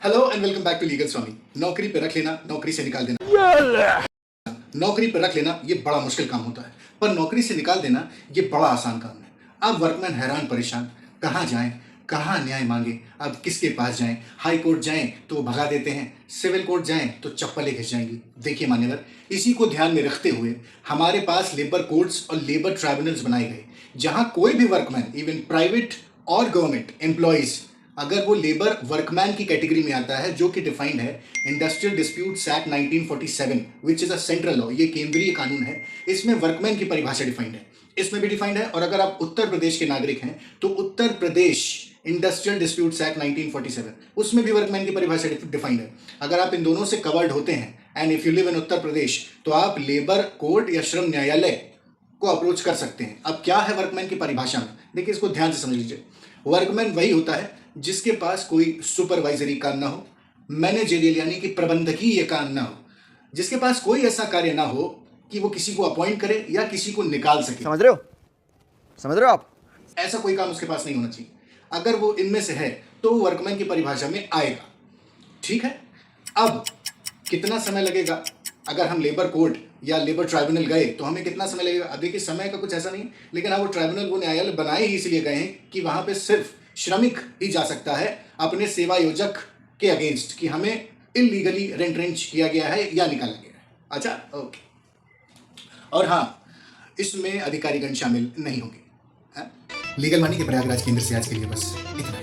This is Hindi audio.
Hello and welcome back to Legal Swami. नौकरी पे रख लेना, नौकरी से निकाल देना। नौकरी पे रख लेना ये बड़ा मुश्किल काम होता है, पर नौकरी से निकाल देना ये बड़ा आसान काम है। अब वर्कमैन हैरान परेशान, कहाँ जाएं, कहाँ न्याय मांगे, अब किसके पास जाएं। हाई कोर्ट जाएं तो भगा देते हैं, सिविल कोर्ट जाएं तो चप्पलें घिस जाएंगी। देखिए मान्यवर, इसी को ध्यान में रखते हुए हमारे पास लेबर कोर्ट्स और लेबर ट्राइब्यूनल्स बनाए गए, जहां कोई भी वर्कमैन, इवन प्राइवेट और गवर्नमेंट एम्प्लॉइज, अगर वो लेबर वर्कमैन की कैटेगरी में आता है, जो कि डिफाइंड है industrial disputes act 1947, which is a central law, ये केंद्रीय कानून है। इसमें वर्कमैन की परिभाषा डिफाइंड है, इसमें भी डिफाइंड है। और अगर आप उत्तर प्रदेश के नागरिक हैं तो Uttar Pradesh industrial disputes act 1947, उसमें भी वर्कमैन की परिभाषा डिफाइंड है। अगर आप इन दोनों से कवर्ड होते हैं and if you live in Uttar Pradesh, तो आप लेबर कोर्ट या श्रम न्यायालय को अप्रोच कर सकते हैं। अब क्या है वर्कमैन की परिभाषा में, देखिए इसको ध्यान से समझ लीजिए। वर्कमैन वही होता है जिसके पास कोई सुपरवाइजरी काम ना हो, मैनेजरियल यानी कि प्रबंधकीय काम ना हो, जिसके पास कोई ऐसा कार्य ना हो कि वो किसी को अपॉइंट करे या किसी को निकाल सके। समझ रहे हो आप? ऐसा कोई काम उसके पास नहीं होना चाहिए। अगर वो इनमें से है तो वो वर्कमैन की परिभाषा में आएगा। ठीक है, अब कितना समय लगेगा? अगर हम लेबर कोर्ट या लेबर ट्राइब्यूनल गए तो हमें कितना समय लगेगा? अब देखिए समय का कुछ ऐसा नहीं, लेकिन हाँ वो ट्राइब्यूनल, वो न्यायालय बनाए ही इसलिए गए हैं कि वहां पे सिर्फ श्रमिक ही जा सकता है अपने सेवा योजक के अगेंस्ट, कि हमें इलीगली रेंट्रेंच किया गया है या निकाला गया है। अच्छा, ओके। और हाँ, इसमें अधिकारीगण शामिल नहीं होंगे। लीगल मनी के प्रयागराज केंद्र से आज के लिए बस इतना।